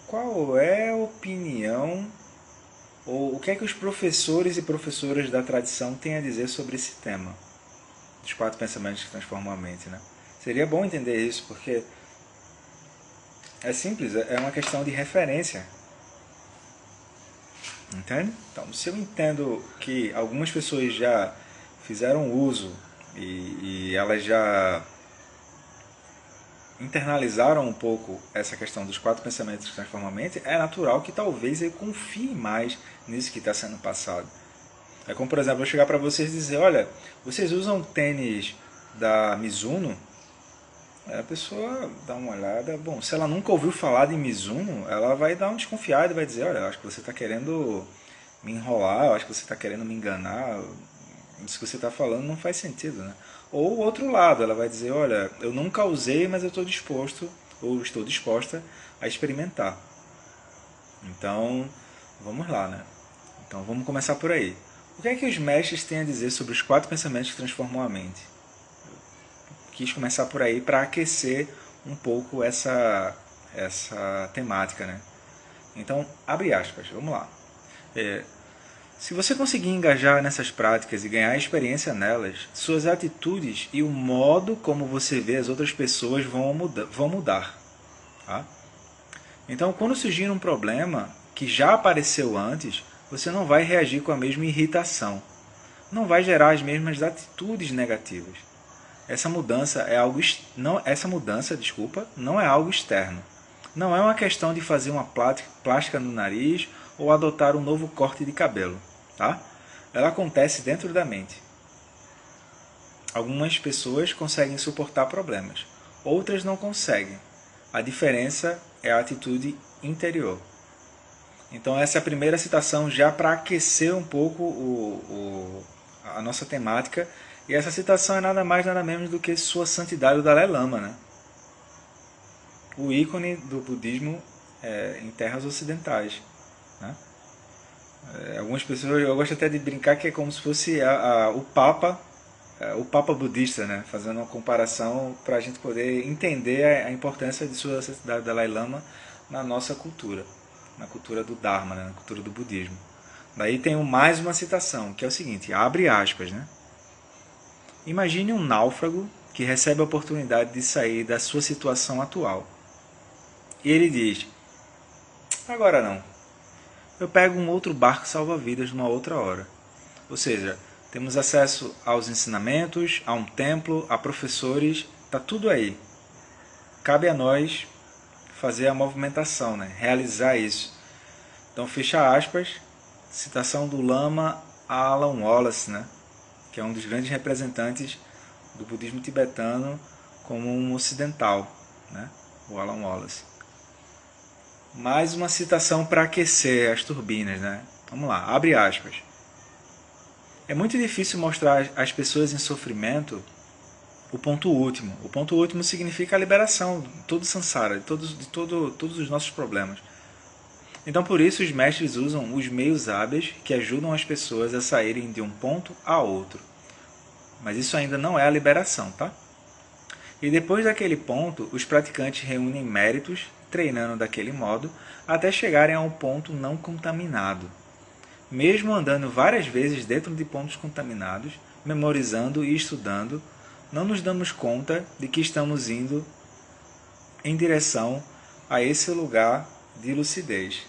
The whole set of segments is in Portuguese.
qual é a opinião ou o que é que os professores e professoras da tradição têm a dizer sobre esse tema dos quatro pensamentos que transformam a mente, né? Seria bom entender isso, porque é simples, é uma questão de referência, entende? Então, se eu entendo que algumas pessoas já fizeram uso e elas já internalizaram um pouco essa questão dos quatro pensamentos que transformam a mente, é natural que talvez eu confie mais nisso que está sendo passado. É como, por exemplo, eu chegar para vocês e dizer, olha, vocês usam tênis da Mizuno? Aí a pessoa dá uma olhada, bom, se ela nunca ouviu falar de Mizuno, ela vai dar um desconfiado e vai dizer, olha, eu acho que você está querendo me enrolar, eu acho que você está querendo me enganar, isso que você está falando não faz sentido, né? Ou o outro lado, ela vai dizer, olha, eu nunca usei, mas eu estou disposto, ou estou disposta a experimentar. Então, vamos lá, né? Então, vamos começar por aí. O que é que os mestres têm a dizer sobre os quatro pensamentos que transformam a mente? Quis começar por aí para aquecer um pouco essa temática, né? Então, abre aspas, vamos lá. Se você conseguir engajar nessas práticas e ganhar experiência nelas, suas atitudes e o modo como você vê as outras pessoas vão mudar. Tá? Então, quando surgir um problema que já apareceu antes, você não vai reagir com a mesma irritação. Não vai gerar as mesmas atitudes negativas. Essa mudança é algo não essa mudança, desculpa, não é algo externo. Não é uma questão de fazer uma plástica no nariz ou adotar um novo corte de cabelo, tá? Ela acontece dentro da mente. Algumas pessoas conseguem suportar problemas, outras não conseguem. A diferença é a atitude interior. Então essa é a primeira citação já para aquecer um pouco a nossa temática. E essa citação é nada mais nada menos do que Sua Santidade o Dalai Lama, né? O ícone do budismo em terras ocidentais. Né? Algumas pessoas, eu gosto até de brincar que é como se fosse o Papa budista, né? Fazendo uma comparação para a gente poder entender a importância de Sua Santidade o Dalai Lama na nossa cultura, na cultura do Dharma, né? Na cultura do budismo. Daí tem mais uma citação, que é o seguinte, abre aspas, né? Imagine um náufrago que recebe a oportunidade de sair da sua situação atual. E ele diz, agora não, eu pego um outro barco salva-vidas numa outra hora. Ou seja, temos acesso aos ensinamentos, a um templo, a professores, está tudo aí. Cabe a nós fazer a movimentação, né? Realizar isso. Então, fecha aspas, citação do Lama Alan Wallace, né? Que é um dos grandes representantes do budismo tibetano como um ocidental, né? O Alan Wallace. Mais uma citação para aquecer as turbinas, né? Vamos lá, abre aspas. É muito difícil mostrar às pessoas em sofrimento o ponto último. O ponto último significa a liberação de todo o samsara, todos os nossos problemas. Então, por isso, os mestres usam os meios hábeis que ajudam as pessoas a saírem de um ponto a outro. Mas isso ainda não é a liberação, tá? E depois daquele ponto, os praticantes reúnem méritos, treinando daquele modo, até chegarem a um ponto não contaminado. Mesmo andando várias vezes dentro de pontos contaminados, memorizando e estudando, não nos damos conta de que estamos indo em direção a esse lugar de lucidez.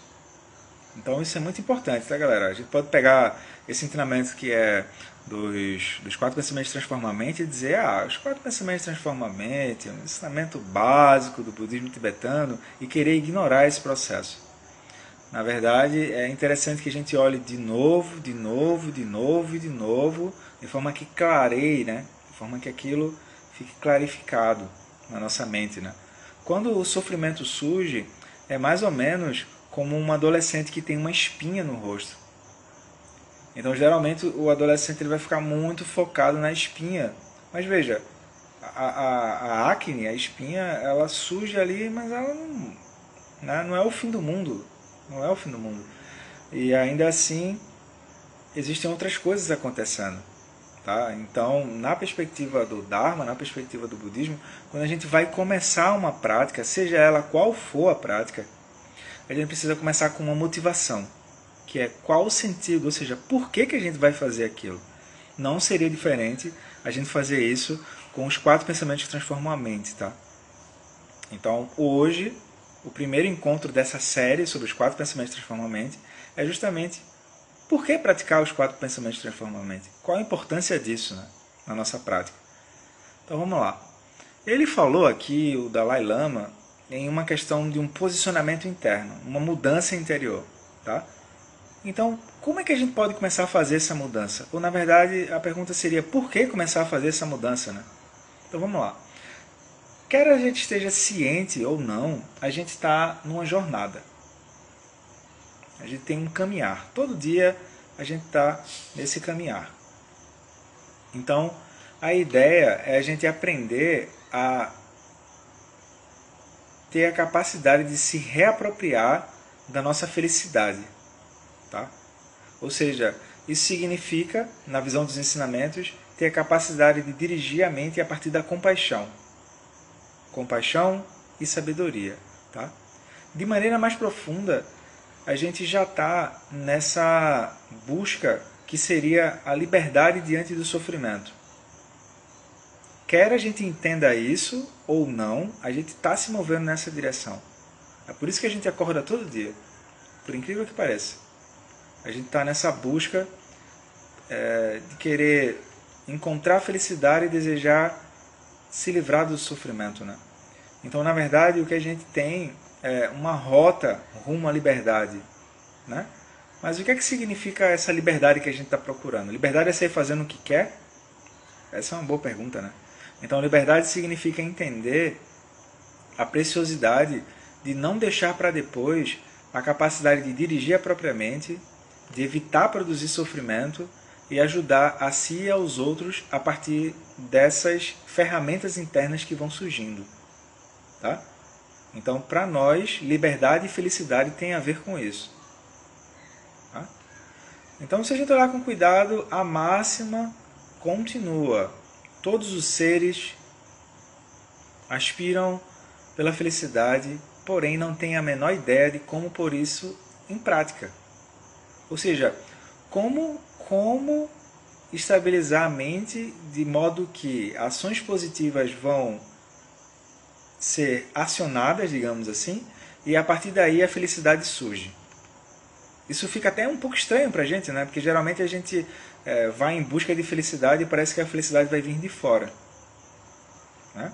Então isso é muito importante, tá, galera? A gente pode pegar esse treinamento que é dos quatro pensamentos transformam a mente e dizer, os quatro pensamentos transformam a mente, um ensinamento básico do budismo tibetano, e querer ignorar esse processo. Na verdade, é interessante que a gente olhe de novo, de novo, de novo e de novo, de forma que clareie, né? De forma que aquilo fique clarificado na nossa mente, né? Quando o sofrimento surge, é mais ou menos como um adolescente que tem uma espinha no rosto. Então, geralmente, o adolescente ele vai ficar muito focado na espinha. Mas veja, a acne, a espinha, ela surge ali, mas ela não, né, não é o fim do mundo. Não é o fim do mundo. E ainda assim, existem outras coisas acontecendo. Tá? Então, na perspectiva do Dharma, na perspectiva do budismo, quando a gente vai começar uma prática, seja ela qual for a prática, a gente precisa começar com uma motivação, que é qual o sentido, ou seja, por que a gente vai fazer aquilo. Não seria diferente a gente fazer isso com os 4 pensamentos que transformam a mente, tá? Então, hoje, o primeiro encontro dessa série sobre os 4 pensamentos que transformam a mente é justamente por que praticar os 4 pensamentos que transformam a mente? Qual a importância disso, né, na nossa prática? Então, vamos lá. Ele falou aqui, o Dalai Lama, em uma questão de um posicionamento interno, uma mudança interior, tá? Então, como é que a gente pode começar a fazer essa mudança? Ou, na verdade, a pergunta seria, por que começar a fazer essa mudança, né? Então, vamos lá. Quer a gente esteja ciente ou não, a gente está numa jornada. A gente tem um caminhar. Todo dia a gente está nesse caminhar. Então, a ideia é a gente aprender a ter a capacidade de se reapropriar da nossa felicidade. Tá? Ou seja, isso significa, na visão dos ensinamentos, ter a capacidade de dirigir a mente a partir da compaixão. Compaixão e sabedoria. Tá? De maneira mais profunda, a gente já está nessa busca que seria a liberdade diante do sofrimento. Quer a gente entenda isso ou não, a gente está se movendo nessa direção. É por isso que a gente acorda todo dia, por incrível que pareça. A gente está nessa busca de querer encontrar felicidade e desejar se livrar do sofrimento, né? Então, na verdade, o que a gente tem é uma rota rumo à liberdade, né? Mas o que é que significa essa liberdade que a gente está procurando? Liberdade é sair fazendo o que quer? Essa é uma boa pergunta, né? Então, liberdade significa entender a preciosidade de não deixar para depois a capacidade de dirigir a própria mente, de evitar produzir sofrimento e ajudar a si e aos outros a partir dessas ferramentas internas que vão surgindo. Tá? Então, para nós, liberdade e felicidade tem a ver com isso. Tá? Então, se a gente olhar com cuidado, a máxima continua. Todos os seres aspiram pela felicidade, porém não têm a menor ideia de como pôr isso em prática. Ou seja, como estabilizar a mente de modo que ações positivas vão ser acionadas, digamos assim, e a partir daí a felicidade surge. Isso fica até um pouco estranho para a gente, né? Porque geralmente a gente vai em busca de felicidade e parece que a felicidade vai vir de fora. Né?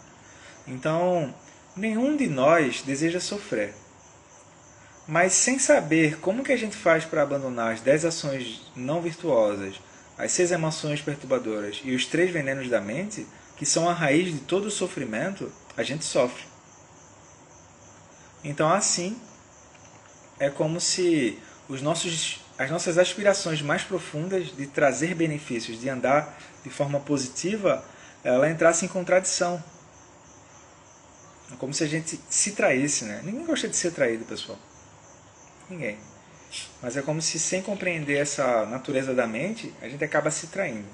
Então, nenhum de nós deseja sofrer. Mas sem saber como que a gente faz para abandonar as 10 ações não virtuosas, as 6 emoções perturbadoras e os 3 venenos da mente, que são a raiz de todo o sofrimento, a gente sofre. Então, assim, é como se as nossas aspirações mais profundas de trazer benefícios, de andar de forma positiva, ela entrasse em contradição. É como se a gente se traísse, né? Ninguém gosta de ser traído, pessoal. Ninguém. Mas é como se, sem compreender essa natureza da mente, a gente acaba se traindo.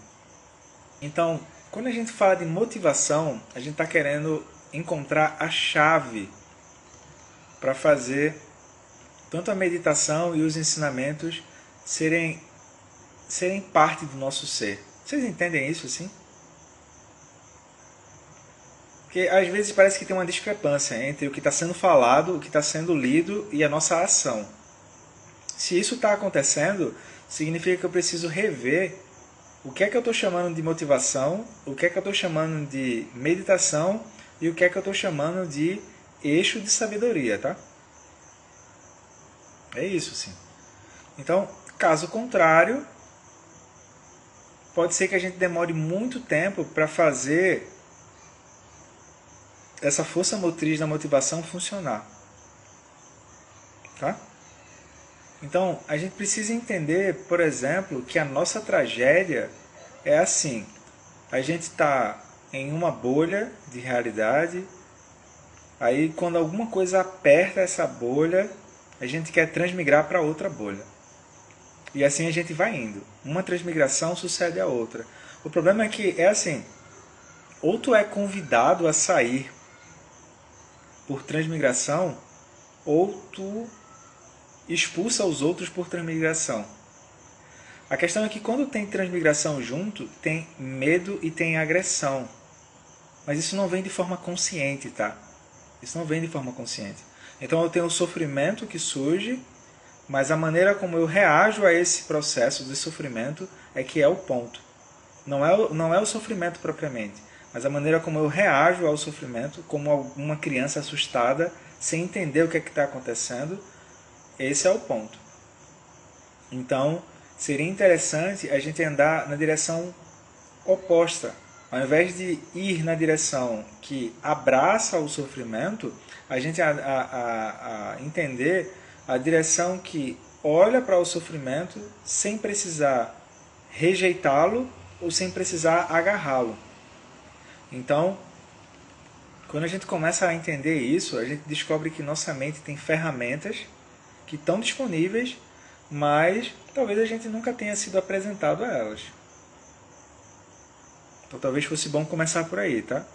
Então, quando a gente fala de motivação, a gente está querendo encontrar a chave para fazer tanto a meditação e os ensinamentos serem parte do nosso ser. Vocês entendem isso assim? Porque às vezes parece que tem uma discrepância entre o que está sendo falado, o que está sendo lido e a nossa ação. Se isso está acontecendo, significa que eu preciso rever o que é que eu estou chamando de motivação, o que é que eu estou chamando de meditação e o que é que eu estou chamando de eixo de sabedoria, tá? É isso, sim. Então, caso contrário, pode ser que a gente demore muito tempo para fazer essa força motriz da motivação funcionar. Tá? Então, a gente precisa entender, por exemplo, que a nossa tragédia é assim. A gente está em uma bolha de realidade, aí quando alguma coisa aperta essa bolha, a gente quer transmigrar para outra bolha. E assim a gente vai indo. Uma transmigração sucede a outra. O problema é que é assim, ou tu é convidado a sair por transmigração, ou tu expulsa os outros por transmigração. A questão é que quando tem transmigração junto, tem medo e tem agressão. Mas isso não vem de forma consciente, tá? Isso não vem de forma consciente. Então eu tenho o sofrimento que surge, mas a maneira como eu reajo a esse processo de sofrimento é que é o ponto. Não é o sofrimento propriamente, mas a maneira como eu reajo ao sofrimento, como uma criança assustada, sem entender o que é que está acontecendo, esse é o ponto. Então, seria interessante a gente andar na direção oposta. Ao invés de ir na direção que abraça o sofrimento, a gente entender a direção que olha para o sofrimento sem precisar rejeitá-lo ou sem precisar agarrá-lo. Então, quando a gente começa a entender isso, a gente descobre que nossa mente tem ferramentas que estão disponíveis, mas talvez a gente nunca tenha sido apresentado a elas. Então talvez fosse bom começar por aí, tá?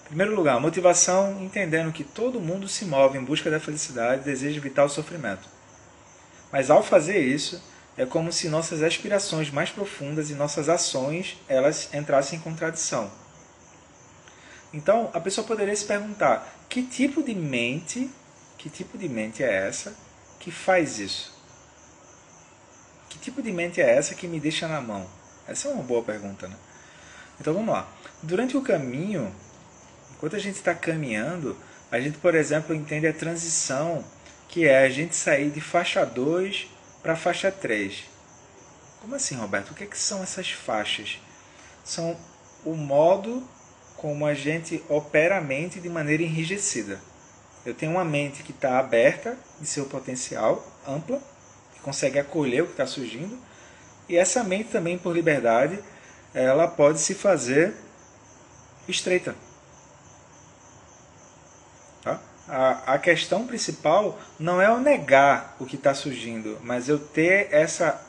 Em primeiro lugar, motivação, entendendo que todo mundo se move em busca da felicidade, deseja evitar o sofrimento. Mas ao fazer isso, é como se nossas aspirações mais profundas e nossas ações, elas entrassem em contradição. Então, a pessoa poderia se perguntar, que tipo de mente é essa que faz isso? Que tipo de mente é essa que me deixa na mão? Essa é uma boa pergunta, né? Então vamos lá. Durante o caminho, enquanto a gente está caminhando, a gente, por exemplo, entende a transição, que é a gente sair de faixa 2 para faixa 3. Como assim, Roberto? O que são essas faixas? São o modo como a gente opera a mente de maneira enrijecida. Eu tenho uma mente que está aberta de seu potencial, ampla, que consegue acolher o que está surgindo, e essa mente também, por liberdade, ela pode se fazer estreita. Tá? A questão principal não é eu negar o que está surgindo, mas eu ter essa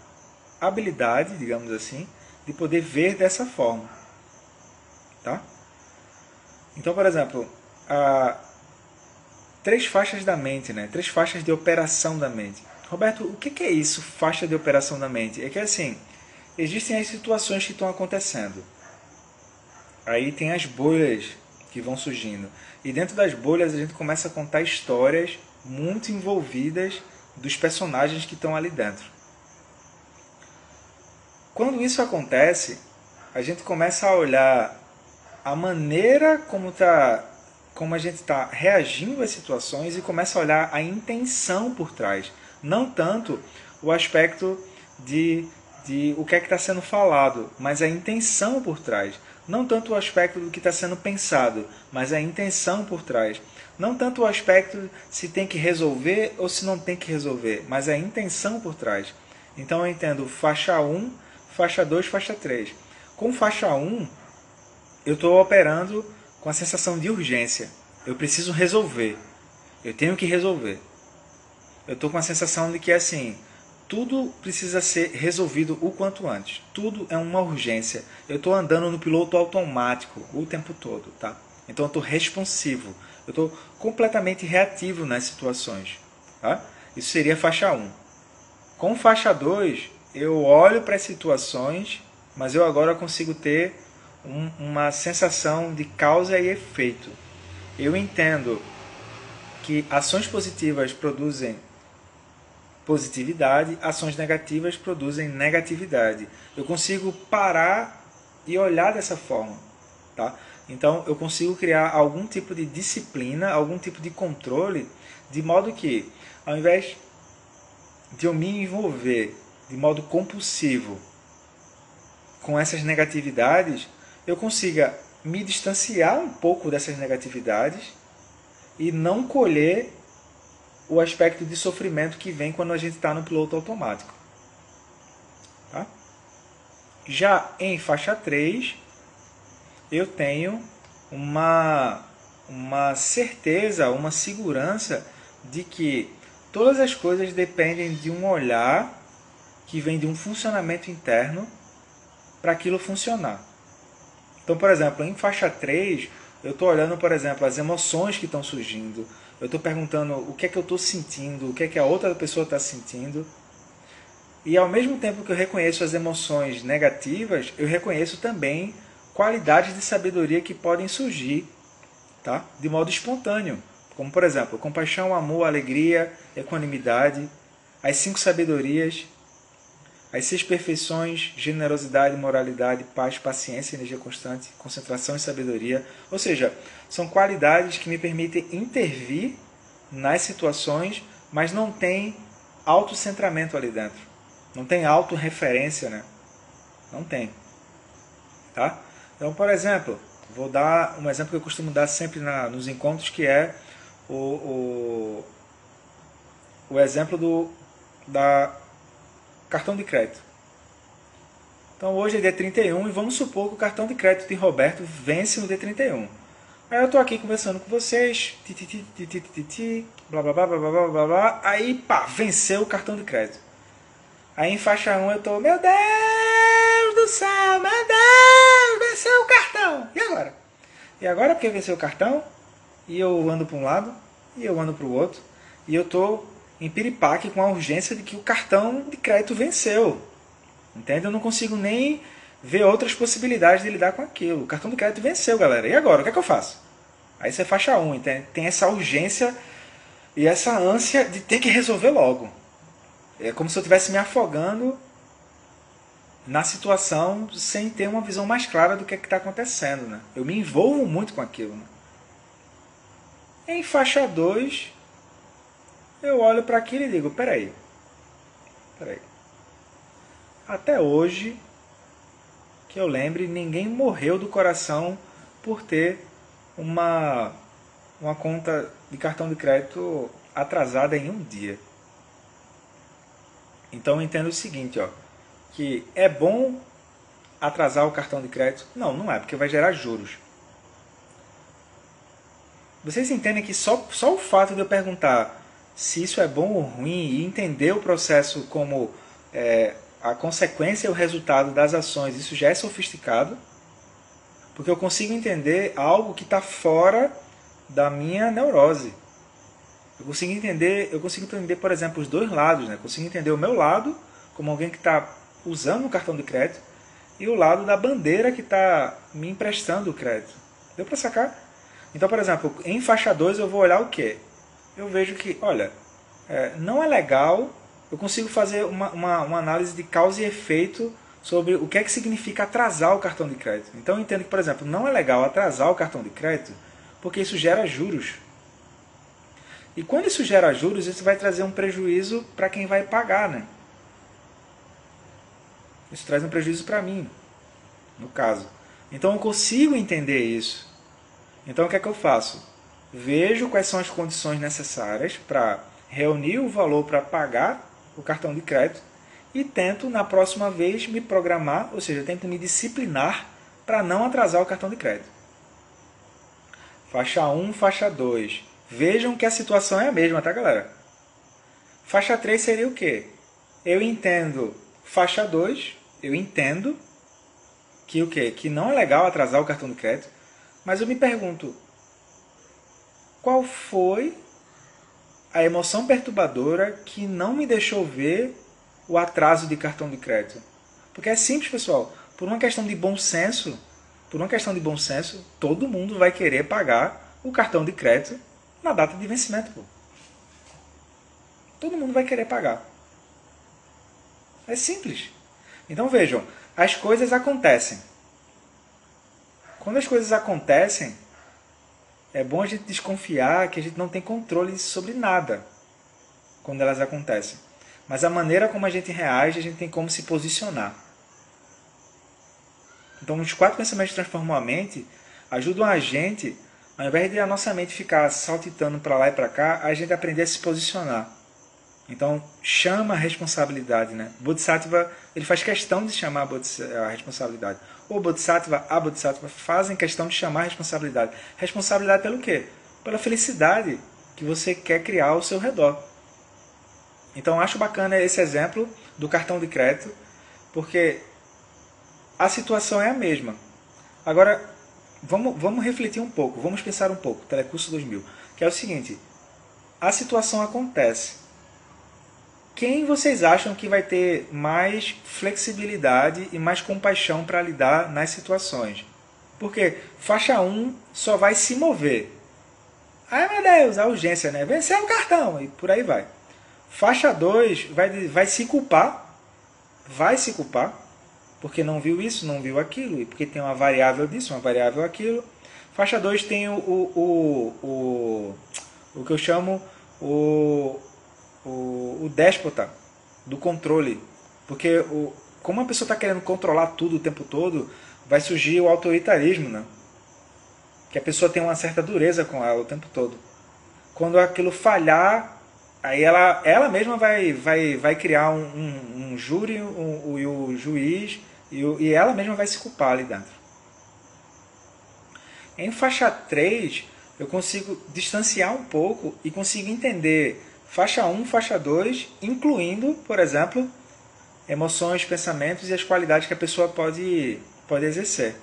habilidade, digamos assim, de poder ver dessa forma. Tá? Então, por exemplo, 3 faixas da mente, né? 3 faixas de operação da mente. Roberto, o que é isso, faixa de operação da mente? É que assim, existem as situações que estão acontecendo. Aí tem as bolhas que vão surgindo. E dentro das bolhas a gente começa a contar histórias muito envolvidas dos personagens que estão ali dentro. Quando isso acontece, a gente começa a olhar a maneira como a gente está reagindo às situações e começa a olhar a intenção por trás. Não tanto o aspecto de o que é que está sendo falado, mas a intenção por trás. Não tanto o aspecto do que está sendo pensado, mas a intenção por trás. Não tanto o aspecto se tem que resolver ou se não tem que resolver, mas a intenção por trás. Então eu entendo faixa 1, faixa 2, faixa 3. Com faixa 1, eu estou operando com a sensação de urgência. Eu preciso resolver. Eu tenho que resolver. Eu estou com a sensação de que assim, tudo precisa ser resolvido o quanto antes. Tudo é uma urgência. Eu estou andando no piloto automático o tempo todo, tá? Então eu estou responsivo. Eu estou completamente reativo nas situações. Tá? Isso seria faixa 1. Com faixa 2, eu olho para as situações, mas eu agora consigo ter uma sensação de causa e efeito. Eu entendo que ações positivas produzem positividade, ações negativas produzem negatividade. Eu consigo parar e olhar dessa forma. Tá? Então eu consigo criar algum tipo de disciplina, algum tipo de controle, de modo que, ao invés de eu me envolver de modo compulsivo com essas negatividades, eu consiga me distanciar um pouco dessas negatividades e não colher o aspecto de sofrimento que vem quando a gente está no piloto automático. Tá? Já em faixa 3, eu tenho uma certeza, uma segurança de que todas as coisas dependem de um olhar que vem de um funcionamento interno para aquilo funcionar. Então, por exemplo, em faixa 3, eu estou olhando, por exemplo, as emoções que estão surgindo, eu estou perguntando o que é que eu estou sentindo, o que é que a outra pessoa está sentindo. E ao mesmo tempo que eu reconheço as emoções negativas, eu reconheço também qualidades de sabedoria que podem surgir, tá? De modo espontâneo. Como, por exemplo, compaixão, amor, alegria, equanimidade, as 5 sabedorias, as 6 perfeições, generosidade, moralidade, paz, paciência, energia constante, concentração e sabedoria. Ou seja, são qualidades que me permitem intervir nas situações, mas não tem autocentramento ali dentro. Não tem autorreferência, né? Não tem. Tá? Então, por exemplo, vou dar um exemplo que eu costumo dar sempre nos encontros, que é o exemplo da cartão de crédito. Então hoje é dia 31 e vamos supor que o cartão de crédito de Roberto vence no dia 31. Aí eu estou aqui conversando com vocês, blá blá blá blá blá blá blá, aí pá, venceu o cartão de crédito. Aí em faixa 1 eu estou, meu Deus do céu, meu Deus, venceu o cartão. E agora? E agora porque venceu o cartão, e eu ando para um lado, e eu ando para o outro, e eu estou em piripaque com a urgência de que o cartão de crédito venceu. Entende? Eu não consigo nem ver outras possibilidades de lidar com aquilo. O cartão de crédito venceu, galera. E agora? O que é que eu faço? Aí você é faixa 1, entende? Tem essa urgência e essa ânsia de ter que resolver logo. É como se eu estivesse me afogando na situação sem ter uma visão mais clara do que está acontecendo. Né? Eu me envolvo muito com aquilo. Né? Em faixa 2, eu olho para aquilo e digo, peraí. Até hoje, que eu lembre, ninguém morreu do coração por ter uma conta de cartão de crédito atrasada em um dia. Então eu entendo o seguinte, ó, que é bom atrasar o cartão de crédito? Não, não é, porque vai gerar juros. Vocês entendem que só o fato de eu perguntar se isso é bom ou ruim e entender o processo como a consequência e o resultado das ações, isso já é sofisticado, porque eu consigo entender algo que está fora da minha neurose. Eu consigo entender, por exemplo, os dois lados. Né? Eu consigo entender o meu lado, como alguém que está usando o cartão de crédito, e o lado da bandeira que está me emprestando o crédito. Deu para sacar? Então, por exemplo, em faixa 2 eu vou olhar o quê? Eu vejo que, olha, não é legal, eu consigo fazer uma análise de causa e efeito sobre o que é que significa atrasar o cartão de crédito. Então eu entendo que, por exemplo, não é legal atrasar o cartão de crédito porque isso gera juros. E quando isso gera juros, isso vai trazer um prejuízo para quem vai pagar, né? Isso traz um prejuízo para mim, no caso. Então eu consigo entender isso. Então o que é que eu faço? Vejo quais são as condições necessárias para reunir o valor para pagar o cartão de crédito e tento, na próxima vez, me programar, ou seja, tento me disciplinar para não atrasar o cartão de crédito. Faixa 1, faixa 2. Vejam que a situação é a mesma, tá, galera? Faixa 3 seria o quê? Eu entendo faixa 2, eu entendo que o quê? Que não é legal atrasar o cartão de crédito, mas eu me pergunto, qual foi a emoção perturbadora que não me deixou ver o atraso de cartão de crédito? Porque é simples, pessoal. Por uma questão de bom senso, todo mundo vai querer pagar o cartão de crédito na data de vencimento. Pô. Todo mundo vai querer pagar. É simples. Então vejam, as coisas acontecem. Quando as coisas acontecem, é bom a gente desconfiar que a gente não tem controle sobre nada quando elas acontecem. Mas a maneira como a gente reage, a gente tem como se posicionar. Então os 4 pensamentos que transformam a mente ajudam a gente, ao invés de a nossa mente ficar saltitando para lá e para cá, a gente aprender a se posicionar. Então chama a responsabilidade. Né? Bodhisattva, ele faz questão de chamar a responsabilidade. O Bodhisattva, a Bodhisattva fazem questão de chamar a responsabilidade. Responsabilidade pelo quê? Pela felicidade que você quer criar ao seu redor. Então acho bacana esse exemplo do cartão de crédito, porque a situação é a mesma. Agora, vamos refletir um pouco, vamos pensar um pouco, Telecurso 2000, que é o seguinte, a situação acontece. Quem vocês acham que vai ter mais flexibilidade e mais compaixão para lidar nas situações? Porque faixa 1 só vai se mover. Ai meu Deus, a urgência, né? Vencer o cartão e por aí vai. Faixa 2 vai se culpar, porque não viu isso, não viu aquilo, e porque tem uma variável disso, uma variável aquilo. Faixa 2 tem o que eu chamo o déspota do controle. Porque como a pessoa está querendo controlar tudo o tempo todo, vai surgir o autoritarismo, né? Que a pessoa tem uma certa dureza com ela o tempo todo. Quando aquilo falhar, aí ela mesma vai criar um júri, o juiz, e ela mesma vai se culpar ali dentro. Em faixa 3, eu consigo distanciar um pouco e consigo entender faixa 1, faixa 2, incluindo, por exemplo, emoções, pensamentos e as qualidades que a pessoa pode exercer.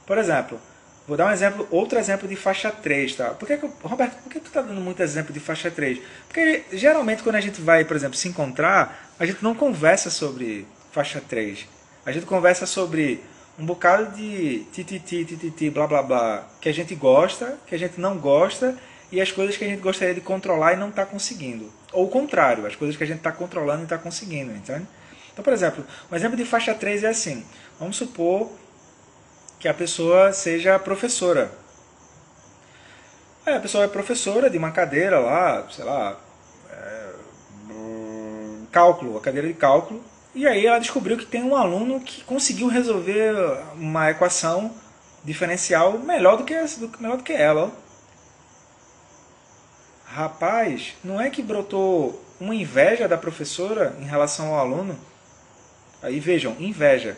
Por exemplo, vou dar outro exemplo de faixa 3. Tá? Roberto, por que tu está dando muito exemplo de faixa 3? Porque geralmente quando a gente vai, por exemplo, se encontrar, a gente não conversa sobre faixa 3. A gente conversa sobre um bocado de tititi, blá blá blá, que a gente gosta, que a gente não gosta, e as coisas que a gente gostaria de controlar e não está conseguindo. Ou o contrário, as coisas que a gente está controlando e está conseguindo. Entende? Então, por exemplo, um exemplo de faixa 3 é assim. Vamos supor que a pessoa seja professora. A pessoa é professora de uma cadeira lá, sei lá, cálculo, a cadeira de cálculo, e aí ela descobriu que tem um aluno que conseguiu resolver uma equação diferencial melhor do que ela. Rapaz, não é que brotou uma inveja da professora em relação ao aluno? Aí vejam, inveja.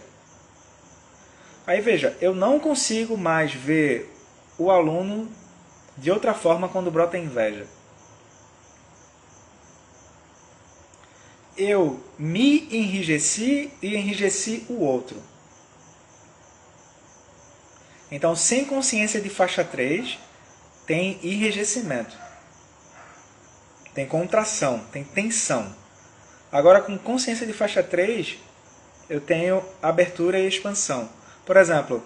Aí veja, eu não consigo mais ver o aluno de outra forma quando brota inveja. Eu me enrijeci e enrijeci o outro. Então, sem consciência de faixa 3, tem enrijecimento. Tem contração, tem tensão. Agora, com consciência de faixa 3, eu tenho abertura e expansão. Por exemplo,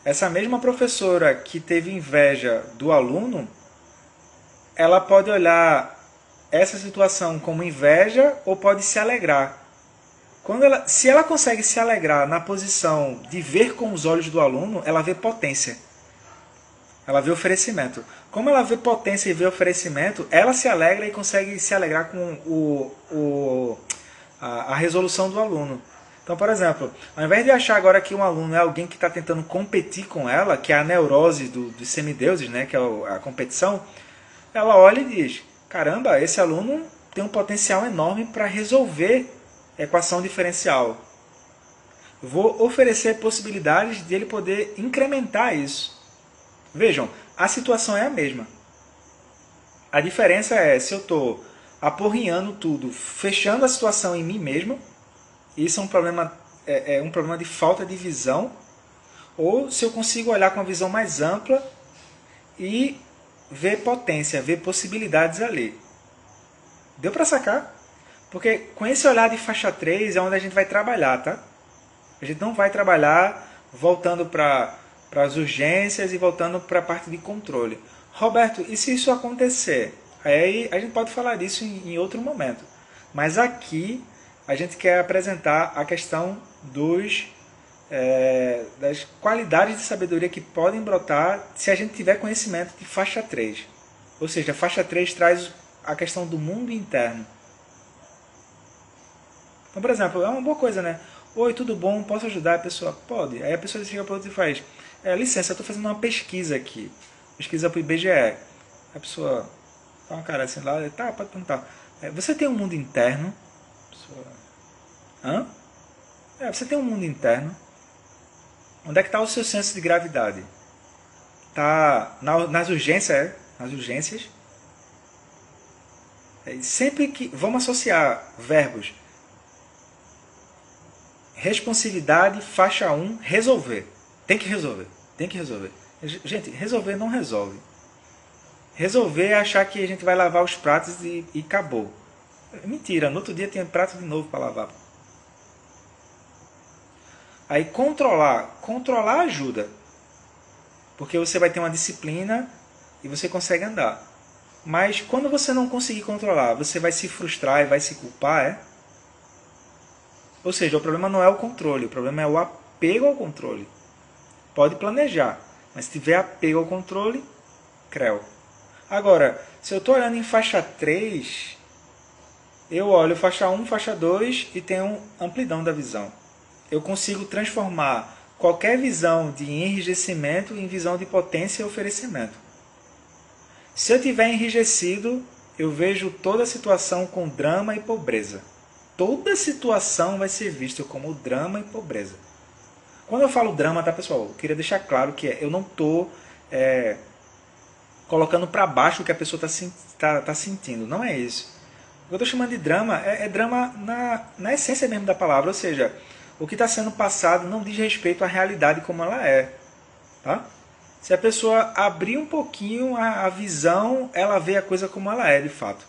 essa mesma professora que teve inveja do aluno, ela pode olhar essa situação como inveja ou pode se alegrar. Se ela consegue se alegrar na posição de ver com os olhos do aluno, ela vê potência. Ela vê oferecimento. Como ela vê potência e vê oferecimento, ela se alegra e consegue se alegrar com a resolução do aluno. Então, por exemplo, ao invés de achar agora que um aluno é alguém que está tentando competir com ela, que é a neurose dos semideuses, né, que é a competição, ela olha e diz, caramba, esse aluno tem um potencial enorme para resolver a equação diferencial. Vou oferecer possibilidades de ele poder incrementar isso. Vejam, a situação é a mesma. A diferença é se eu estou aporrinhando tudo, fechando a situação em mim mesmo, isso é um problema de falta de visão, ou se eu consigo olhar com uma visão mais ampla e ver potência, ver possibilidades ali. Deu para sacar? Porque com esse olhar de faixa 3 é onde a gente vai trabalhar, tá? A gente não vai trabalhar voltando para as urgências e voltando para a parte de controle. Roberto, e se isso acontecer? Aí a gente pode falar disso em outro momento. Mas aqui a gente quer apresentar a questão das qualidades de sabedoria que podem brotar se a gente tiver conhecimento de faixa 3. Ou seja, a faixa 3 traz a questão do mundo interno. Então, por exemplo, é uma boa coisa, né? Oi, tudo bom? Posso ajudar? A pessoa pode. Aí a pessoa chega para outra e faz, licença, eu estou fazendo uma pesquisa aqui. Pesquisa para o IBGE. A pessoa dá uma cara assim lá, tá, pode perguntar. Você tem um mundo interno? A pessoa, hã? Você tem um mundo interno. Onde é que está o seu senso de gravidade? Está nas urgências, nas urgências. Sempre que vamos associar verbos. Responsividade, faixa 1, resolver. Tem que resolver. Tem que resolver. Gente, resolver não resolve. Resolver é achar que a gente vai lavar os pratos e acabou. Mentira, no outro dia tem prato de novo para lavar. Aí controlar ajuda. Porque você vai ter uma disciplina e você consegue andar. Mas quando você não conseguir controlar, você vai se frustrar e vai se culpar, é? Ou seja, o problema não é o controle, o problema é o apego ao controle. Pode planejar, mas se tiver apego ao controle, creu. Agora, se eu estou olhando em faixa 3, eu olho faixa 1, faixa 2 e tenho amplidão da visão. Eu consigo transformar qualquer visão de enrijecimento em visão de potência e oferecimento. Se eu tiver enrijecido, eu vejo toda a situação com drama e pobreza. Toda situação vai ser vista como drama e pobreza. Quando eu falo drama, tá, pessoal? Eu queria deixar claro que eu não estou colocando para baixo o que a pessoa tá sentindo. Não é isso. O que eu estou chamando de drama é drama na essência mesmo da palavra. Ou seja, o que está sendo passado não diz respeito à realidade como ela é. Tá? Se a pessoa abrir um pouquinho a visão, ela vê a coisa como ela é, de fato.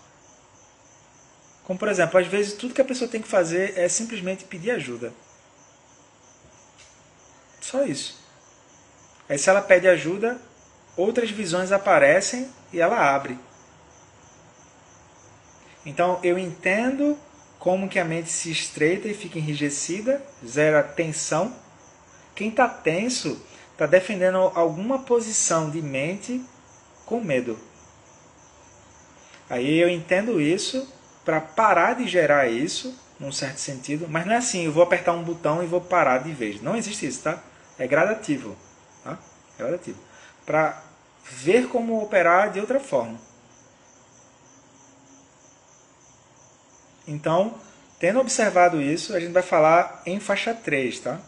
Como, por exemplo, às vezes tudo que a pessoa tem que fazer é simplesmente pedir ajuda. Só isso. Aí se ela pede ajuda, outras visões aparecem e ela abre. Então eu entendo como que a mente se estreita e fica enrijecida, gera tensão. Quem está tenso está defendendo alguma posição de mente com medo. Aí eu entendo isso para parar de gerar isso, num certo sentido, mas não é assim, eu vou apertar um botão e vou parar de vez. Não existe isso, tá? É gradativo. Tá? É gradativo. Para ver como operar de outra forma. Então, tendo observado isso, a gente vai falar em faixa 3, tá?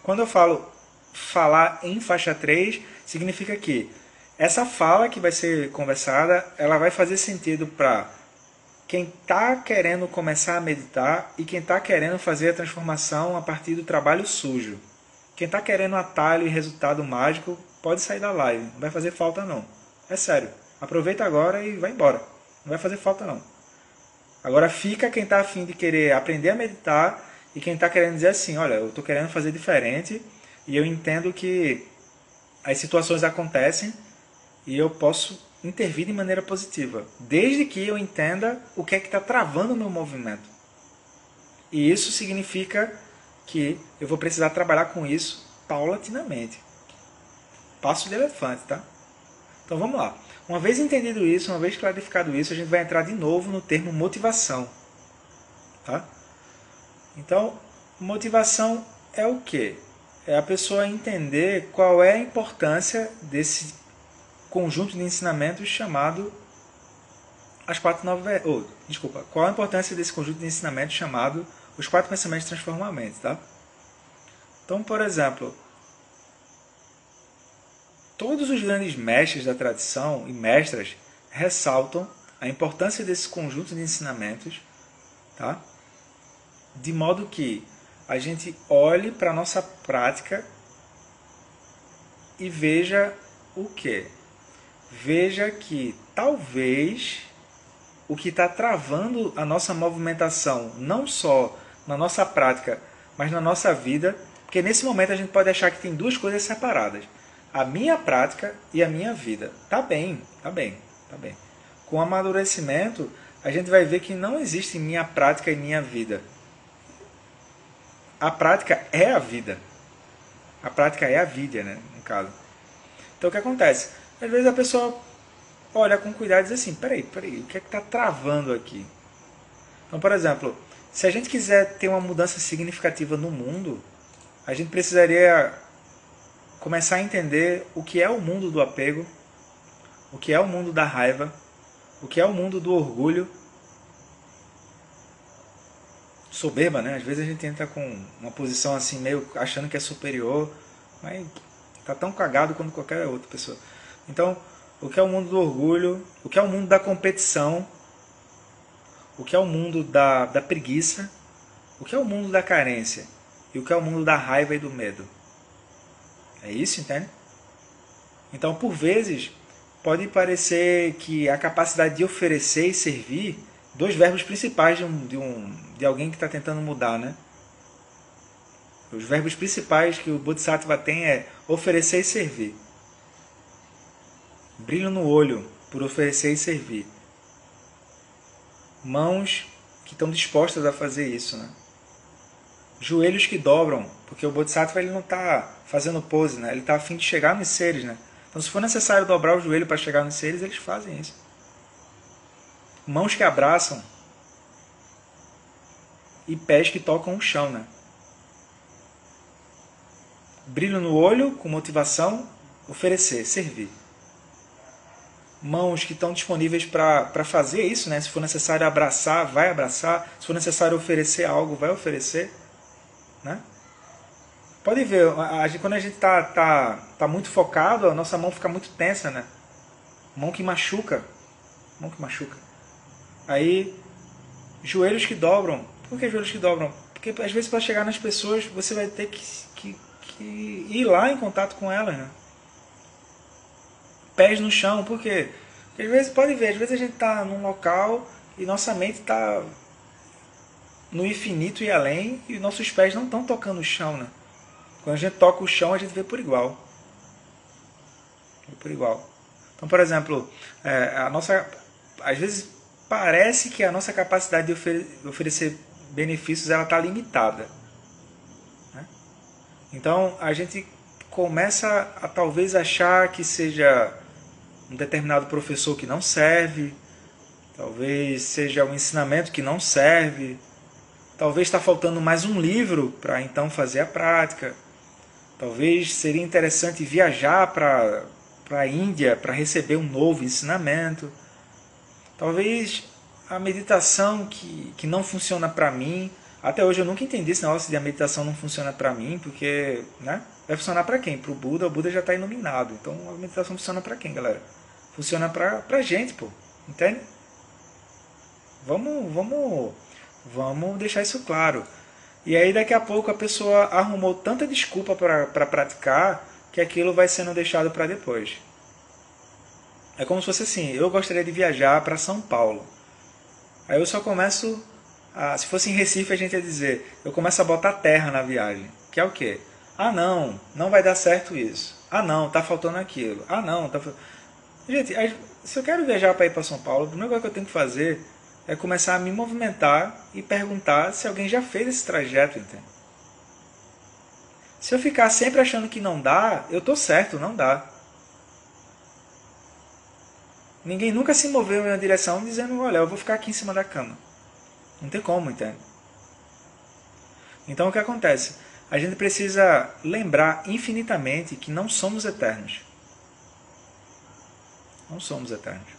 Quando eu falo falar em faixa 3, significa que essa fala que vai ser conversada, ela vai fazer sentido para quem está querendo começar a meditar e quem está querendo fazer a transformação a partir do trabalho sujo. Quem está querendo atalho e resultado mágico, pode sair da live. Não vai fazer falta não. É sério. Aproveita agora e vai embora. Não vai fazer falta não. Agora fica quem está afim de querer aprender a meditar e quem está querendo dizer assim, olha, eu estou querendo fazer diferente e eu entendo que as situações acontecem e eu posso intervir de maneira positiva, desde que eu entenda o que é que está travando o meu movimento. E isso significa que eu vou precisar trabalhar com isso paulatinamente. Passo de elefante, tá? Então vamos lá. Uma vez entendido isso, uma vez clarificado isso, a gente vai entrar de novo no termo motivação. Tá? Então, motivação é o quê? É a pessoa entender qual é a importância desse conjunto de ensinamentos chamado as quatro novas... qual a importância desse conjunto de ensinamentos chamado os quatro pensamentos transformam a mente, tá? Então, por exemplo, todos os grandes mestres da tradição e mestras ressaltam a importância desse conjunto de ensinamentos, tá? De modo que a gente olhe para a nossa prática e veja o quê? Veja que talvez o que está travando a nossa movimentação, não só na nossa prática, mas na nossa vida, porque nesse momento a gente pode achar que tem duas coisas separadas. A minha prática e a minha vida. Tá bem, tá bem, tá bem. Com o amadurecimento, a gente vai ver que não existe minha prática e minha vida. A prática é a vida. A prática é a vida, né, no caso. Então o que acontece? Às vezes a pessoa olha com cuidado e diz assim, peraí, o que é que está travando aqui? Então, por exemplo, se a gente quiser ter uma mudança significativa no mundo, a gente precisaria começar a entender o que é o mundo do apego, o que é o mundo da raiva, o que é o mundo do orgulho. Soberba, né? Às vezes a gente entra com uma posição assim, meio achando que é superior, mas tá tão cagado quanto qualquer outra pessoa. Então, o que é o mundo do orgulho, o que é o mundo da competição, o que é o mundo da preguiça, o que é o mundo da carência e o que é o mundo da raiva e do medo. É isso, entende? Então, por vezes, pode parecer que a capacidade de oferecer e servir, dois verbos principais de alguém que está tentando mudar, né? Os verbos principais que o Bodhisattva tem é oferecer e servir. Brilho no olho por oferecer e servir. Mãos que estão dispostas a fazer isso, né? Joelhos que dobram, porque o Bodhisattva ele não está fazendo pose, né? Ele está a fim de chegar nos seres, né? Então, se for necessário dobrar o joelho para chegar nos seres, eles fazem isso. Mãos que abraçam e pés que tocam o chão, né? Brilho no olho, com motivação, oferecer, servir. Mãos que estão disponíveis para fazer isso, né? Se for necessário abraçar, vai abraçar. Se for necessário oferecer algo, vai oferecer, né? Pode ver, quando a gente tá muito focado, a nossa mão fica muito tensa, né? Mão que machuca. Mão que machuca. Aí, joelhos que dobram. Por que joelhos que dobram? Porque às vezes para chegar nas pessoas você vai ter que ir lá em contato com elas, né? Pés no chão, por quê? Porque às vezes, pode ver, às vezes a gente está num local e nossa mente está no infinito e além e nossos pés não estão tocando o chão, né? Quando a gente toca o chão, a gente vê por igual. Vê por igual. Então, por exemplo, às vezes parece que a nossa capacidade de oferecer benefícios ela está limitada, né? Então, a gente começa a talvez achar que seja um determinado professor que não serve, talvez seja um ensinamento que não serve, talvez está faltando mais um livro para então fazer a prática. Talvez seria interessante viajar para a Índia para receber um novo ensinamento. Talvez a meditação que não funciona para mim. Até hoje eu nunca entendi esse negócio de a meditação não funciona para mim, porque, né, vai funcionar para quem? Para o Buda já está iluminado. Então a meditação funciona para quem, galera? Funciona para gente, pô. Entende? Vamos deixar isso claro. E aí daqui a pouco a pessoa arrumou tanta desculpa para praticar que aquilo vai sendo deixado para depois. É como se fosse assim, eu gostaria de viajar para São Paulo. Aí eu só começo, se fosse em Recife a gente ia dizer, eu começo a botar terra na viagem. Que é o quê? Ah não vai dar certo isso. Ah não, tá faltando aquilo. Ah não, tá faltando... Gente, se eu quero viajar para ir para São Paulo, a primeira coisa que eu tenho que fazer é começar a me movimentar e perguntar se alguém já fez esse trajeto, entende? Se eu ficar sempre achando que não dá, eu tô certo, não dá. Ninguém nunca se moveu em uma direção dizendo, olha, eu vou ficar aqui em cima da cama. Não tem como, entende? Então o que acontece? A gente precisa lembrar infinitamente que não somos eternos. Não somos eternos.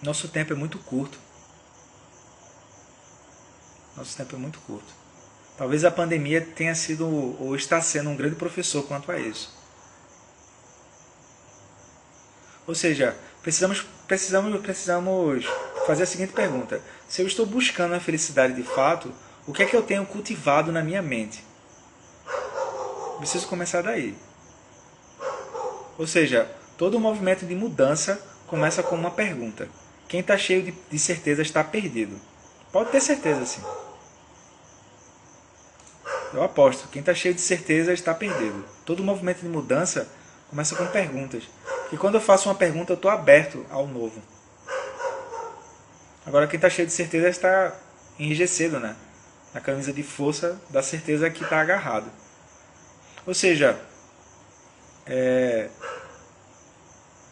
Nosso tempo é muito curto. Nosso tempo é muito curto. Talvez a pandemia tenha sido ou está sendo um grande professor quanto a isso. Ou seja, precisamos fazer a seguinte pergunta. Se eu estou buscando a felicidade de fato, o que é que eu tenho cultivado na minha mente? Preciso começar daí. Ou seja, todo movimento de mudança começa com uma pergunta. Quem está cheio de certeza está perdido. Pode ter certeza, sim. Eu aposto, quem está cheio de certeza está perdido. Todo movimento de mudança começa com perguntas. E quando eu faço uma pergunta, eu estou aberto ao novo. Agora, quem está cheio de certeza está enrijecido, né? Na camisa de força da certeza que está agarrado. Ou seja,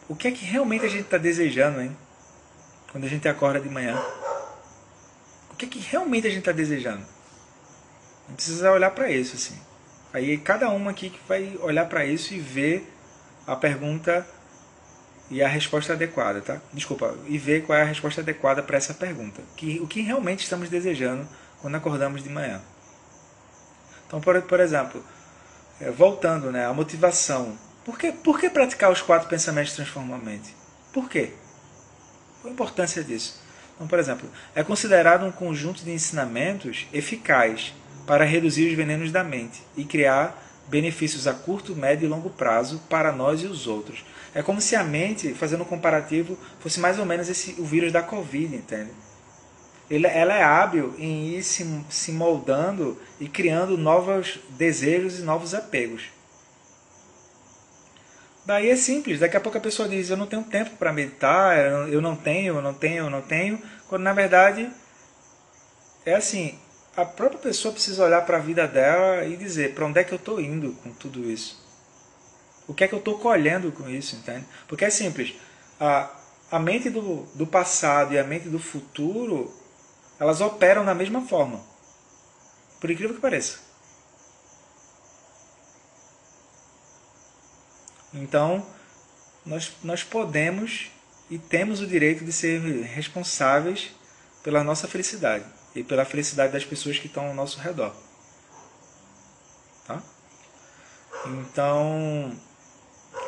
o que é que realmente a gente está desejando, hein? Quando a gente acorda de manhã. O que é que realmente a gente está desejando? A gente precisa olhar para isso, assim. Aí cada um aqui que vai olhar para isso e ver a pergunta e a resposta adequada, tá? Desculpa, e ver qual é a resposta adequada para essa pergunta. O que realmente estamos desejando quando acordamos de manhã. Então, por exemplo, voltando, né, à motivação. Por que praticar os 4 pensamentos transformam a mente? Por quê? Qual a importância disso? Então, por exemplo, é considerado um conjunto de ensinamentos eficaz para reduzir os venenos da mente e criar benefícios a curto, médio e longo prazo para nós e os outros. É como se a mente, fazendo um comparativo, fosse mais ou menos o vírus da Covid, entende? Ela é hábil em ir se moldando e criando novos desejos e novos apegos. Daí é simples, daqui a pouco a pessoa diz, eu não tenho tempo para meditar, eu não tenho, quando na verdade é assim, a própria pessoa precisa olhar para a vida dela e dizer, para onde é que eu estou indo com tudo isso? O que é que eu estou colhendo com isso, entende? Porque é simples, a mente do passado e a mente do futuro, elas operam da mesma forma, por incrível que pareça. Então, nós podemos e temos o direito de ser responsáveis pela nossa felicidade e pela felicidade das pessoas que estão ao nosso redor. Tá? Então,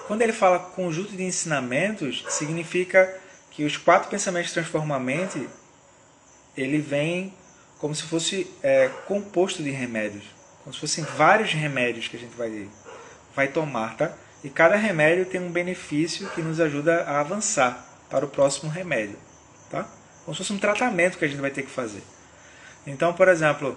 quando ele fala conjunto de ensinamentos, significa que os 4 pensamentos transformam a mente, ele vem como se fosse composto de remédios, como se fossem vários remédios que a gente vai tomar, tá? E cada remédio tem um benefício que nos ajuda a avançar para o próximo remédio, tá? Como se fosse um tratamento que a gente vai ter que fazer. Então, por exemplo,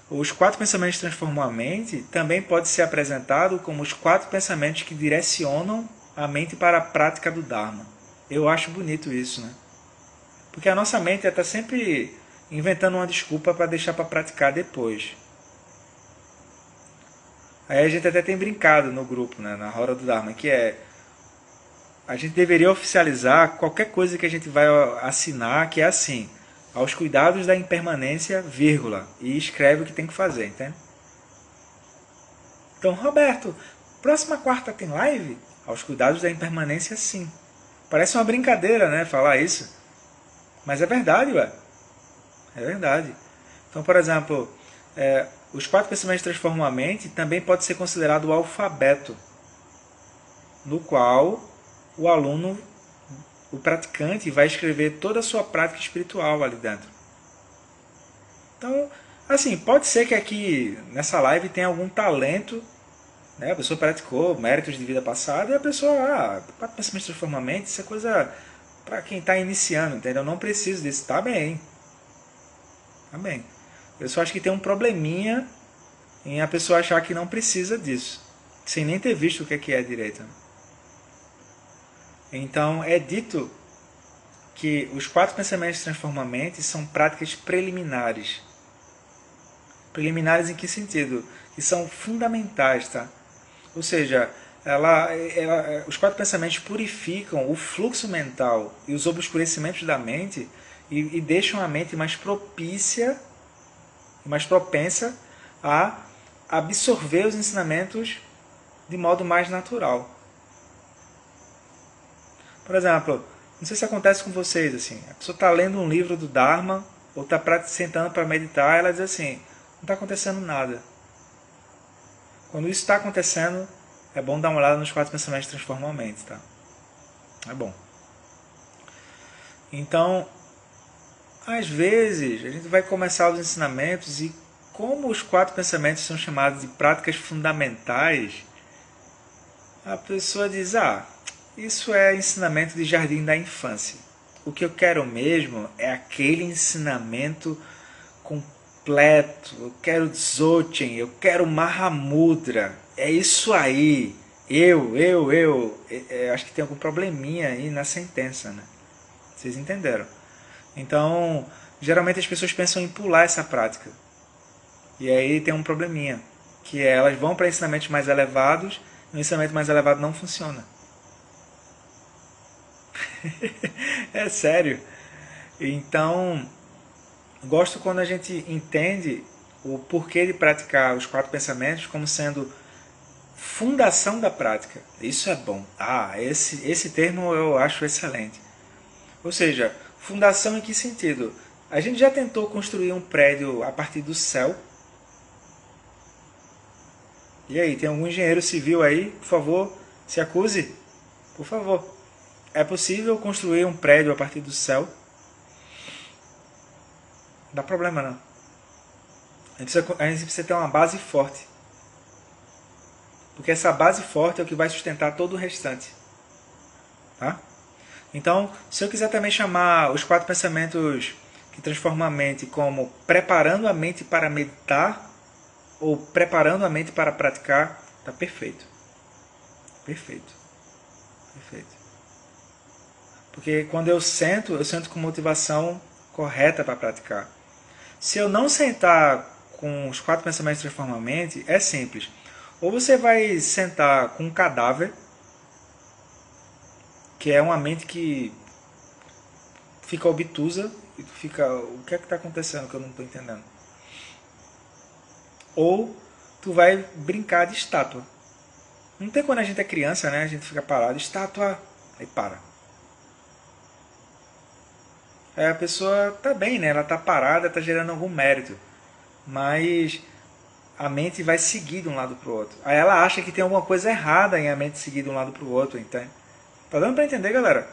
os 4 pensamentos transformam a mente também pode ser apresentado como os 4 pensamentos que direcionam a mente para a prática do Dharma. Eu acho bonito isso, né? Porque a nossa mente está sempre inventando uma desculpa para deixar para praticar depois. Aí a gente até tem brincado no grupo, né, na Roda do Dharma, que a gente deveria oficializar qualquer coisa que a gente vai assinar, que é assim, aos cuidados da impermanência, vírgula, e escreve o que tem que fazer, entende? Então, Roberto, próxima quarta tem live? Aos cuidados da impermanência, sim. Parece uma brincadeira, né, falar isso. Mas é verdade, ué. É verdade. Então, por exemplo, os 4 pensamentos transformam a mente também pode ser considerado o alfabeto, no qual o aluno, o praticante, vai escrever toda a sua prática espiritual ali dentro. Então, assim, pode ser que aqui nessa live tenha algum talento, né? A pessoa praticou méritos de vida passada e a pessoa, 4 pensamentos transformam a mente, isso é coisa para quem está iniciando, entendeu? Eu não preciso disso, tá bem. Tá bem. Eu só acho que tem um probleminha em a pessoa achar que não precisa disso, sem nem ter visto o que é direito. Então, é dito que os 4 pensamentos transformam a mente são práticas preliminares. Preliminares em que sentido? Que são fundamentais, tá? Ou seja, os 4 pensamentos purificam o fluxo mental e os obscurecimentos da mente e deixam a mente mais propícia, mais propensa a absorver os ensinamentos de modo mais natural. Por exemplo, não sei se acontece com vocês, assim, a pessoa está lendo um livro do Dharma ou está sentando para meditar, ela diz assim, não está acontecendo nada. Quando isso está acontecendo, é bom dar uma olhada nos 4 pensamentos que transformam a mente, tá? É bom. Então, às vezes, a gente vai começar os ensinamentos e como os 4 pensamentos são chamados de práticas fundamentais, a pessoa diz, isso é ensinamento de jardim da infância. O que eu quero mesmo é aquele ensinamento completo. Eu quero Dzogchen, eu quero Mahamudra. É isso aí. Eu. Acho que tem algum probleminha aí na sentença, né? Vocês entenderam? Então, geralmente as pessoas pensam em pular essa prática. E aí tem um probleminha, que elas vão para ensinamentos mais elevados e o ensinamento mais elevado não funciona. É sério. Então, gosto quando a gente entende o porquê de praticar os 4 pensamentos como sendo fundação da prática. Isso é bom. Esse termo eu acho excelente. Ou seja, fundação em que sentido? A gente já tentou construir um prédio a partir do céu? E aí, tem algum engenheiro civil aí? Por favor, se acuse. Por favor. É possível construir um prédio a partir do céu? Não dá problema não. A gente precisa ter uma base forte. Porque essa base forte é o que vai sustentar todo o restante. Tá? Então, se eu quiser também chamar os 4 pensamentos que transformam a mente como preparando a mente para meditar ou preparando a mente para praticar, tá perfeito. Perfeito. Perfeito. Porque quando eu sento com motivação correta para praticar. Se eu não sentar com os 4 pensamentos que transformam a mente, é simples. Ou você vai sentar com um cadáver, que é uma mente que fica obtusa, e tu fica, o que é que está acontecendo que eu não estou entendendo? Ou tu vai brincar de estátua. Não tem quando a gente é criança, né? A gente fica parado, estátua, aí para. Aí a pessoa tá bem, né? Ela tá parada, tá gerando algum mérito. Mas a mente vai seguir de um lado para o outro. Aí ela acha que tem alguma coisa errada em a mente seguir de um lado para o outro, entende? Tá dando para entender, galera?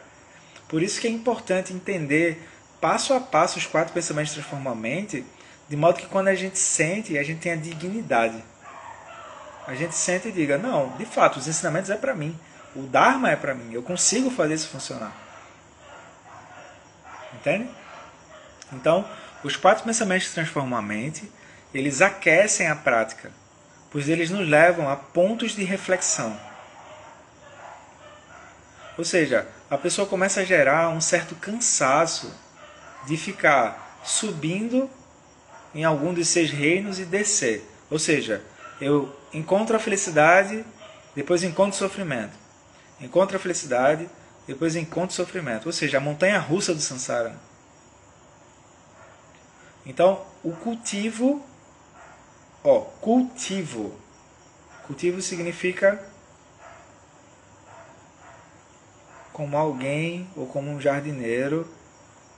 Por isso que é importante entender passo a passo os 4 pensamentos que transformam a mente, de modo que quando a gente sente, a gente tenha dignidade. A gente sente e diga, não, de fato, os ensinamentos é para mim. O Dharma é para mim. Eu consigo fazer isso funcionar. Entende? Então, os 4 pensamentos que transformam a mente, eles aquecem a prática, pois eles nos levam a pontos de reflexão. Ou seja, a pessoa começa a gerar um certo cansaço de ficar subindo em algum dos 6 reinos e descer. Ou seja, eu encontro a felicidade, depois encontro o sofrimento. Encontro a felicidade, depois encontro o sofrimento. Ou seja, a montanha russa do samsara. Então, o cultivo, cultivo. Cultivo significa como alguém ou como um jardineiro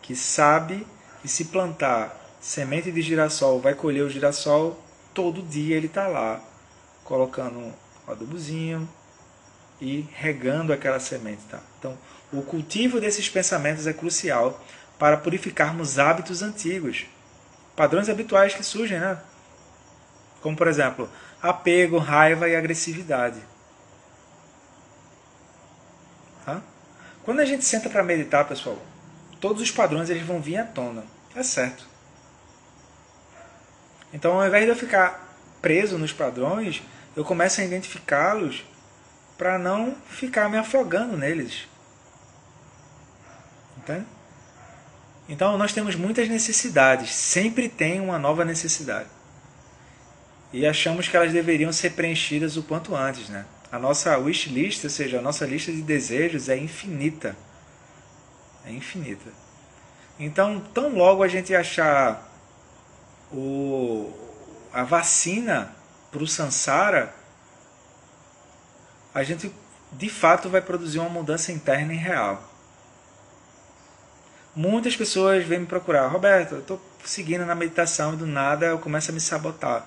que sabe que se plantar semente de girassol vai colher o girassol, todo dia ele está lá colocando um adubozinho e regando aquela semente. Tá? Então, o cultivo desses pensamentos é crucial para purificarmos hábitos antigos, padrões habituais que surgem, né? Como, por exemplo, apego, raiva e agressividade. Tá? Quando a gente senta para meditar, pessoal, todos os padrões eles vão vir à tona. É certo. Então, ao invés de eu ficar preso nos padrões, eu começo a identificá-los para não ficar me afogando neles. Entende? Então, nós temos muitas necessidades. Sempre tem uma nova necessidade. E achamos que elas deveriam ser preenchidas o quanto antes, né? A nossa wish list, ou seja, a nossa lista de desejos é infinita. É infinita. Então, tão logo a gente achar a vacina para o samsara, a gente de fato vai produzir uma mudança interna e real. Muitas pessoas vêm me procurar, Roberto, eu estou seguindo na meditação e do nada eu começo a me sabotar.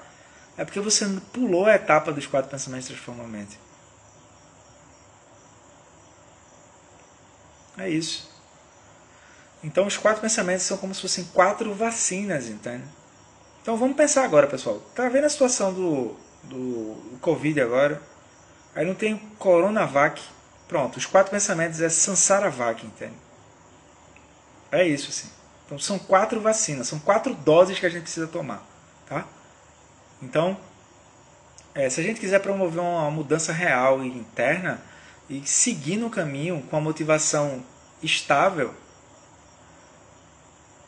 É porque você pulou a etapa dos 4 pensamentos transformam a mente. É isso. Então os 4 pensamentos são como se fossem 4 vacinas, entende? Então vamos pensar agora, pessoal. Tá vendo a situação do Covid agora? Aí não tem Coronavac. Pronto, os 4 pensamentos é Sansaravac, entende? É isso, assim. Então são 4 vacinas, são 4 doses que a gente precisa tomar, tá? Então, se a gente quiser promover uma mudança real e interna e seguir no caminho com a motivação estável,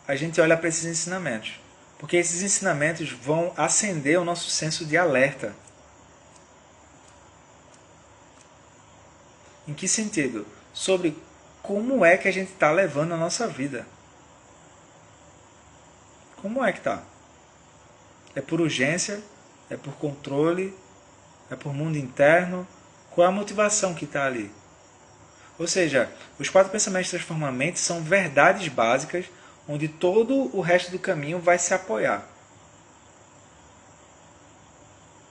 a gente olha para esses ensinamentos. Porque esses ensinamentos vão acender o nosso senso de alerta. Em que sentido? Sobre como é que a gente está levando a nossa vida. Como é que está? É por urgência? É por controle? É por mundo interno? Qual é a motivação que está ali? Ou seja, os 4 pensamentos transformam a mente são verdades básicas onde todo o resto do caminho vai se apoiar.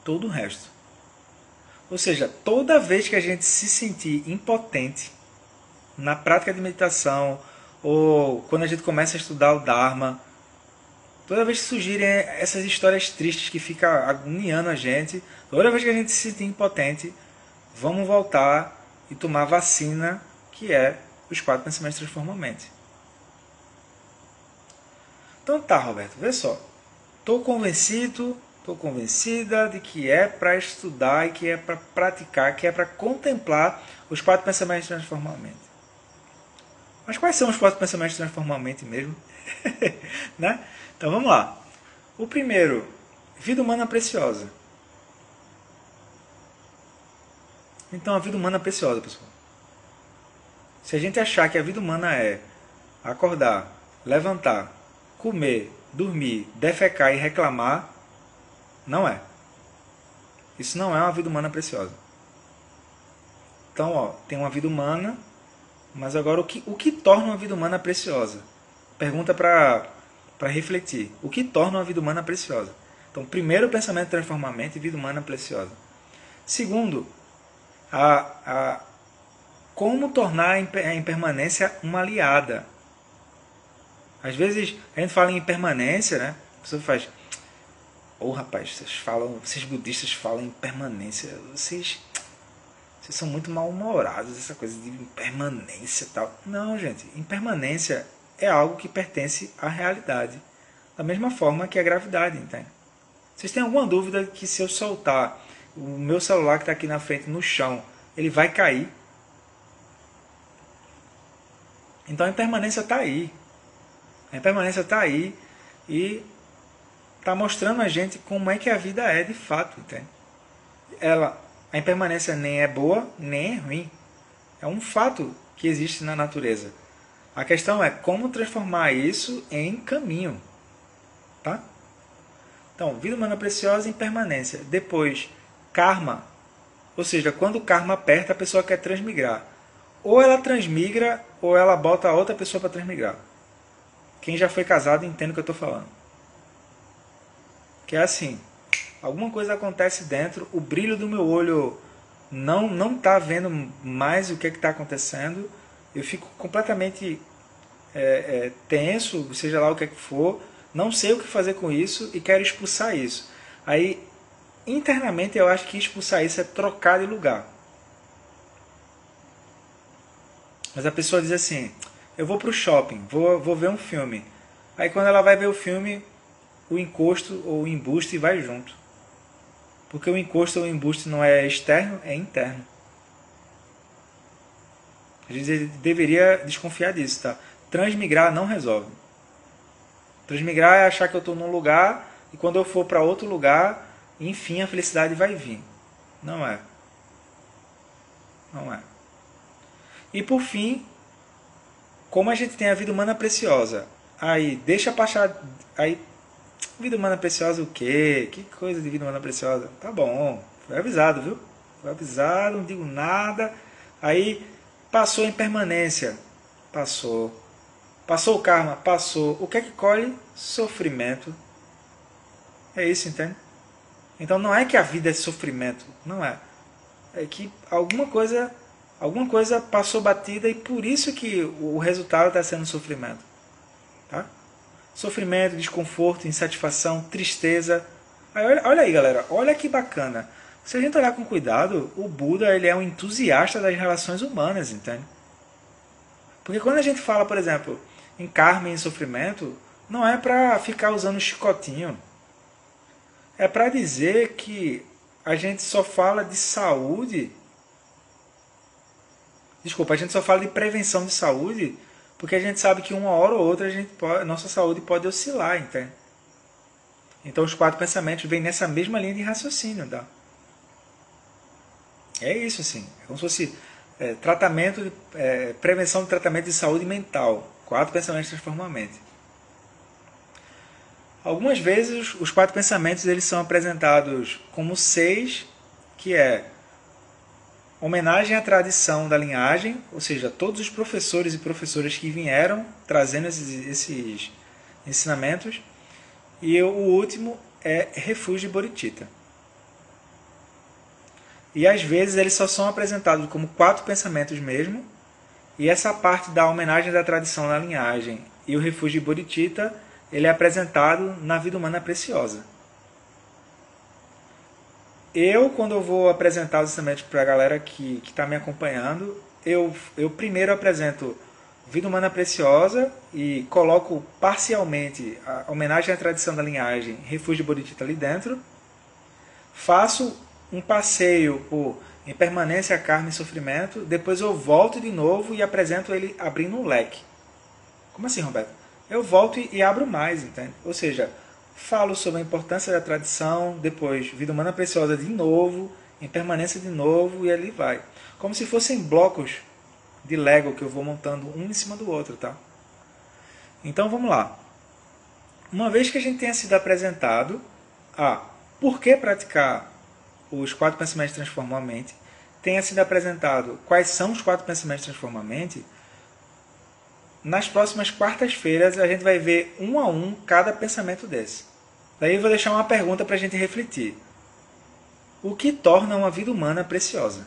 Todo o resto. Ou seja, toda vez que a gente se sentir impotente na prática de meditação ou quando a gente começa a estudar o Dharma, Toda vez que surgirem essas histórias tristes que ficam agoniando a gente, toda vez que a gente se sentir impotente, vamos voltar e tomar a vacina, que é os 4 pensamentos transformam a mente. Então tá, Roberto, vê só. Estou convencido, estou convencida de que é para estudar e que é para praticar, que é para contemplar os 4 pensamentos transformam a mente. Mas quais são os 4 pensamentos transformam a mente mesmo? Né? Então vamos lá. O primeiro, vida humana preciosa. Então a vida humana é preciosa, pessoal. Se a gente achar que a vida humana é acordar, levantar, comer, dormir, defecar e reclamar, não é. Isso não é uma vida humana preciosa. Então, ó, tem uma vida humana, mas agora o que torna uma vida humana preciosa? Pergunta para refletir. O que torna uma vida humana preciosa? Então, primeiro, pensamento transforma a mente e vida humana preciosa. Segundo, como tornar a impermanência uma aliada. Às vezes a gente fala em impermanência, né? A pessoa faz, rapaz, vocês budistas falam em impermanência, vocês são muito mal-humorados, essa coisa de impermanência e tal. Não, gente, impermanência é algo que pertence à realidade, da mesma forma que a gravidade, entende? Vocês têm alguma dúvida que se eu soltar o meu celular que está aqui na frente no chão, ele vai cair? Então a impermanência está aí. A impermanência está aí e está mostrando a gente como é que a vida é de fato, entende? A impermanência nem é boa, nem é ruim. É um fato que existe na natureza. A questão é como transformar isso em caminho. Tá? Então, vida humana preciosa e impermanência. Depois, karma. Ou seja, quando o karma aperta, a pessoa quer transmigrar. Ou ela transmigra, ou ela bota a outra pessoa para transmigrar. Quem já foi casado entende o que eu estou falando. Que é assim, alguma coisa acontece dentro, o brilho do meu olho não está vendo mais o que está acontecendo, eu fico completamente tenso, seja lá o que for, não sei o que fazer com isso e quero expulsar isso. Aí, internamente, eu acho que expulsar isso é trocar de lugar. Mas a pessoa diz assim, eu vou para o shopping, vou ver um filme. Aí quando ela vai ver o filme, o encosto ou o embuste vai junto. Porque o encosto ou o embuste não é externo, é interno. A gente deveria desconfiar disso, tá? Transmigrar não resolve. Transmigrar é achar que eu estou num lugar e quando eu for para outro lugar, enfim, a felicidade vai vir. Não é. Não é. E por fim, como a gente tem a vida humana preciosa, aí deixa passar, aí vida humana preciosa o quê? Que coisa de vida humana preciosa? Tá bom, foi avisado, viu? Foi avisado, não digo nada. Aí passou a impermanência, passou. Passou o karma, passou. O que é que colhe? Sofrimento. É isso, entende? Então não é que a vida é sofrimento, não é. É que alguma coisa passou batida e por isso que o resultado está sendo sofrimento. Tá? Sofrimento, desconforto, insatisfação, tristeza. Olha aí, galera, olha que bacana. Se a gente olhar com cuidado, o Buda ele é um entusiasta das relações humanas, entende? Porque quando a gente fala, por exemplo, em karma e em sofrimento, não é para ficar usando chicotinho. É para dizer que a gente só fala de saúde. Desculpa, a gente só fala de prevenção de saúde porque a gente sabe que uma hora ou outra nossa saúde pode oscilar, entende? Então os 4 pensamentos vêm nessa mesma linha de raciocínio, tá? É isso, assim. É como se fosse prevenção de tratamento de saúde mental. 4 pensamentos transformam a mente. Algumas vezes os 4 pensamentos eles são apresentados como 6, que é homenagem à tradição da linhagem, ou seja, todos os professores e professoras que vieram trazendo esses ensinamentos. E o último é refúgio de Bodhicitta. E às vezes eles só são apresentados como 4 pensamentos mesmo, e essa parte da homenagem da tradição da linhagem e o refúgio de Bodhicitta ele é apresentado na vida humana preciosa. Quando eu vou apresentar os ensinamentos para a galera que está me acompanhando, eu primeiro apresento Vida Humana Preciosa e coloco parcialmente a homenagem à tradição da linhagem Refúgio Bodhicitta ali dentro. Faço um passeio por Impermanência, Karma e Sofrimento. Depois eu volto de novo e apresento ele abrindo um leque. Como assim, Roberto? Eu volto e abro mais, entende? Ou seja, falo sobre a importância da tradição, depois Vida Humana Preciosa de novo, Impermanência de novo e ali vai. Como se fossem blocos de Lego que eu vou montando um em cima do outro, tá? Então vamos lá. Uma vez que a gente tenha sido apresentado a por que praticar os 4 pensamentos transformam a mente, tenha sido apresentado quais são os 4 pensamentos transformam a mente, nas próximas quartas-feiras a gente vai ver um a um cada pensamento desse. Daí eu vou deixar uma pergunta para a gente refletir. O que torna uma vida humana preciosa?